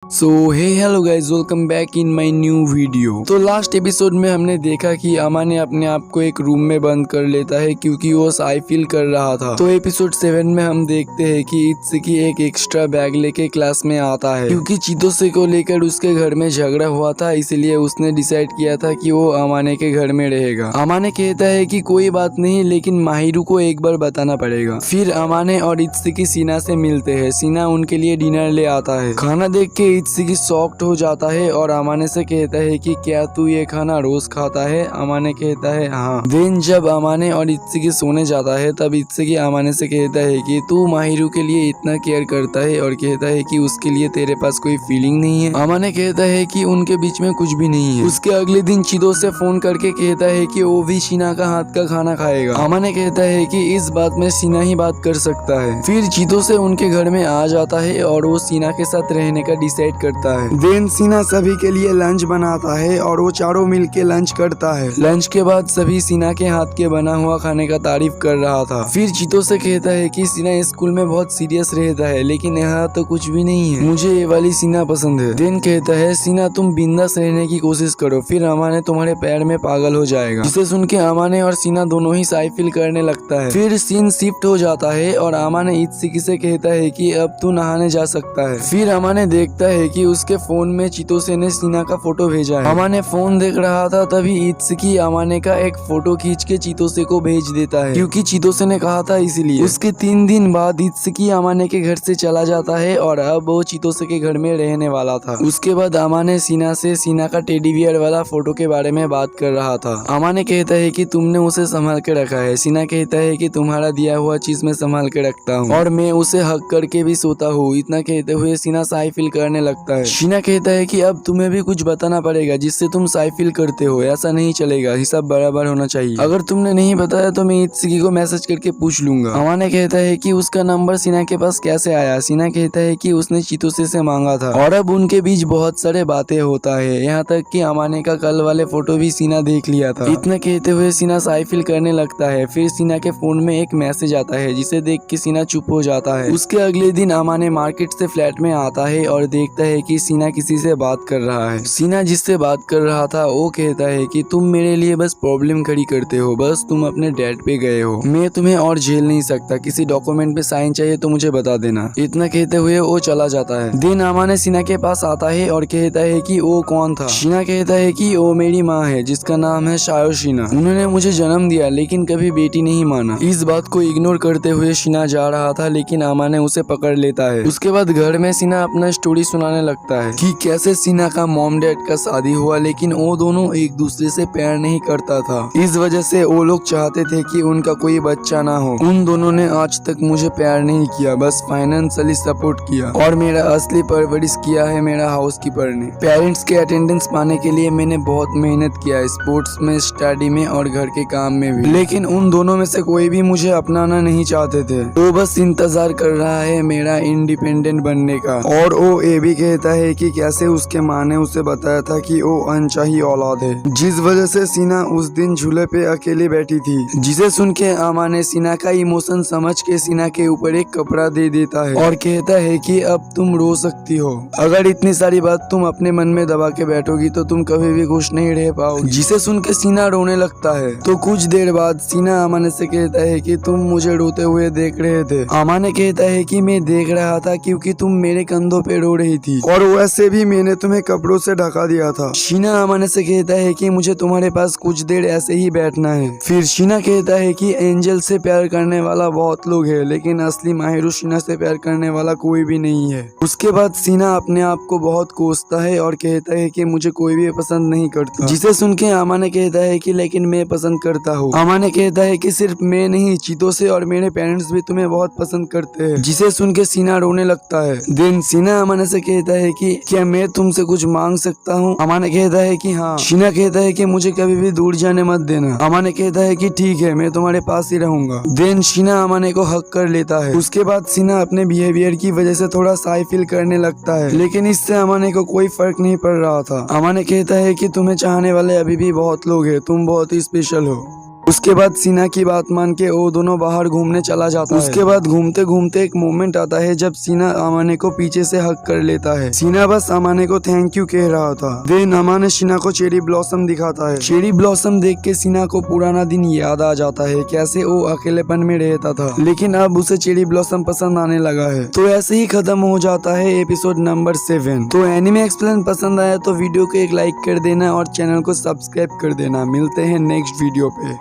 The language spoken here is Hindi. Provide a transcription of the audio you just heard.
So hey hello guys, welcome back in my new video. तो लास्ट एपिसोड में हमने देखा कि अमाने अपने आप को एक रूम में बंद कर लेता है क्योंकि वो साई फील कर रहा था। तो एपिसोड 7 में हम देखते हैं कि इत्सुकी एक एक्स्ट्रा बैग लेके क्लास में आता है क्योंकि चितोसे को लेकर उसके घर में झगड़ा हुआ था, इसलिए उसने डिसाइड किया था कि वो अमाने के घर में रहेगा। अमाने कहता है कि कोई बात नहीं, लेकिन माहिरू को एक बार बताना पड़ेगा। फिर अमाने और इत्सुकी सीना से मिलते हैं। सीना उनके लिए डिनर ले आता है। खाना देख के इत्सुकी शॉक्ड हो जाता है और अमाने से कहता है कि क्या तू ये खाना रोज खाता है? अमाने कहता है हाँ। देन जब अमाने और इत्सुकी सोने जाता है तब इत्सुकी अमाने से कहता है कि तू माहिरू के लिए इतना केयर करता है और कहता है कि उसके लिए तेरे पास कोई फीलिंग नहीं है। अमाने कहता है कि उनके बीच में कुछ भी नहीं है। उसके अगले दिन चितो से फोन करके कहता है कि वो भी शीना का हाथ का खाना खाएगा। अमाने कहता है कि इस बात में शीना ही बात कर सकता है। फिर चितो से उनके घर में आ जाता है और वो शीना के साथ रहने का डिसाइड करता है। देन शीना सभी के लिए लंच बनाता है और वो चारों मिलके लंच करता है। लंच के बाद सभी शीना के हाथ के बना हुआ खाने का तारीफ कर रहा था। फिर चितो से कहता है कि शीना स्कूल में बहुत सीरियस रहता है, लेकिन यहाँ तो कुछ भी नहीं है, मुझे ये वाली शीना पसंद है। देन कहता है शीना तुम बिंदास रहने की कोशिश करो, फिर अमाने तुम्हारे पैर में पागल हो जाएगा। जिसे सुन के अमाने और शीना दोनों ही साई फील करने लगता है। फिर सीन शिफ्ट हो जाता है और अमाने इत्सुकी से कहता है कि अब तू नहाने जा सकता है। फिर अमाने देखता है कि उसके फोन में चितोसे ने शीना का फोटो भेजा है। अमाने फोन देख रहा था तभी इत्सुकी अमाने का एक फोटो खींच के चितोसे को भेज देता है क्योंकि चितोसे ने कहा था इसलिए। उसके 3 दिन बाद इत्सुकी अमाने के घर से चला जाता है और अब वो चितोसे के घर में रहने वाला था। उसके बाद अमाने शीना से शीना का टेडी बियर वाला फोटो के बारे में बात कर रहा था। अमाने कहता है कि तुमने उसे संभाल के रखा है। शीना कहता है कि तुम्हारा दिया हुआ चीज मैं संभाल के रखता हूँ और मैं उसे हक करके भी सोता हूँ। इतना कहते हुए शीना साई फील करने लगता है। शीना कहता है कि अब तुम्हें भी कुछ बताना पड़ेगा जिससे तुम साई फील करते हो। ऐसा नहीं चलेगा, हिसाब बराबर होना चाहिए। अगर तुमने नहीं बताया तो मैं इत्सुकी को मैसेज करके पूछ लूंगा। अमाने कहता है कि उसका नंबर शीना के पास कैसे आया? शीना कहता है कि उसने चितोसे से मांगा था और अब उनके बीच बहुत सारे बातें होता है, यहाँ तक कि अमाने का कल वाले फोटो भी शीना देख लिया था। इतना कहते हुए शीना साई फील करने लगता है। फिर शीना के फोन में एक मैसेज आता है जिसे देख के शीना चुप हो जाता है। उसके अगले दिन अमाने मार्केट से फ्लैट में आता है और देखता है कि शीना किसी से बात कर रहा है। शीना जिससे बात कर रहा था वो कहता है कि तुम मेरे लिए बस प्रॉब्लम खड़ी करते हो, बस तुम अपने डैड पे गए हो, मैं तुम्हें और झेल नहीं सकता, किसी डॉक्यूमेंट पे साइन चाहिए तो मुझे बता देना। इतना कहते हुए वो चला जाता है। दिन अमाने शीना के पास आता है और कहता है कि वो कौन था। शीना कहता है कि वो मेरी माँ है जिसका नाम है शायो शीना, उन्होंने मुझे जन्म दिया लेकिन कभी बेटी नहीं माना। इस बात को इग्नोर करते हुए शीना जा रहा था लेकिन अमाने उसे पकड़ लेता है। उसके बाद घर में शीना अपना स्टोरी सुनाने लगता है कि कैसे शीना का मॉम डैड का शादी हुआ लेकिन वो दोनों एक दूसरे से प्यार नहीं करता था। इस वजह से वो लोग चाहते थे कि उनका कोई बच्चा ना हो। उन दोनों ने आज तक मुझे प्यार नहीं किया, बस फाइनेंशियली सपोर्ट किया और मेरा असली परवरिश किया है मेरा हाउसकीपर ने। पेरेंट्स के अटेंडेंस पाने के लिए मैंने बहुत मेहनत किया, स्पोर्ट्स में, स्टडी में और घर के काम में भी, लेकिन उन दोनों में से कोई भी मुझे अपनाना नहीं चाहते थे। तो बस इंतजार कर रहा है मेरा इंडिपेंडेंट बनने का। और वो ये भी कहता है कि कैसे उसके माँ ने उसे बताया था कि वो अनचाही औलाद है, जिस वजह से शीना उस दिन झूले पे अकेली बैठी थी। जिसे सुन के अमाने शीना का इमोशन समझ के शीना के ऊपर एक कपड़ा दे देता है और कहता है कि अब तुम रो सकती हो। अगर इतनी सारी बात तुम अपने मन में दबा के बैठोगी तो तुम कभी भी खुश नहीं रह पाओगी। जिसे सुन के शीना रोने लगता है। तो कुछ देर बाद शीना अमाने से कहता है कि तुम मुझे रोते हुए देख रहे थे। अमाने कहता है कि मैं देख रहा था क्योंकि तुम मेरे कंधों पे रो रही थी और वैसे भी मैंने तुम्हें कपड़ों से ढका दिया था। शीना अमाने से कहता है कि मुझे तुम्हारे पास कुछ देर ऐसे ही बैठना है। फिर शीना कहता है कि एंजल से प्यार करने वाला बहुत लोग है लेकिन असली माहिरू शीना से प्यार करने वाला कोई भी नहीं है। उसके बाद शीना अपने आप को बहुत कोसता है और कहता है कि मुझे कोई भी पसंद नहीं करता। जिसे सुन के अमाने कहता है कि लेकिन मैं पसंद करता हूँ। अमाने कहता है कि सिर्फ मैं नहीं, चितोसे और मेरे पेरेंट्स भी तुम्हें बहुत पसंद करते हैं। जिसे सुन के शीना रोने लगता है। देन शीना अमाने से कहता है कि क्या मैं तुमसे कुछ मांग सकता हूँ? अमाने कहता है कि हाँ। शीना कहता है कि मुझे कभी भी दूर जाने मत देना। अमाने कहता है कि ठीक है, मैं तुम्हारे पास ही रहूंगा। देन शीना अमाने को हक कर लेता है। उसके बाद शीना अपने बिहेवियर की वजह से थोड़ा साई फील करने लगता है लेकिन इससे अमाने को कोई फर्क नहीं पड़ रहा था। अमाने कहता है कि तुम्हें चाहने वाले अभी भी बहुत लोग हैं, तुम बहुत ही स्पेशल हो। उसके बाद सीना की बात मान के वो दोनों बाहर घूमने चला जाता है। उसके बाद घूमते घूमते एक मोमेंट आता है जब सीना अमाने को पीछे से हक कर लेता है। सीना बस अमाने को थैंक यू कह रहा था। देन अमाने सीना को चेरी ब्लॉसम दिखाता है। चेरी ब्लॉसम देख के सीना को पुराना दिन याद आ जाता है, कैसे वो अकेलेपन में रहता था, लेकिन अब उसे चेरी ब्लॉसम पसंद आने लगा है। तो ऐसे ही खत्म हो जाता है एपिसोड नंबर 7। तो एनिमे एक्सप्लेन पसंद आया तो वीडियो को एक लाइक कर देना और चैनल को सब्सक्राइब कर देना। मिलते हैं नेक्स्ट वीडियो पे।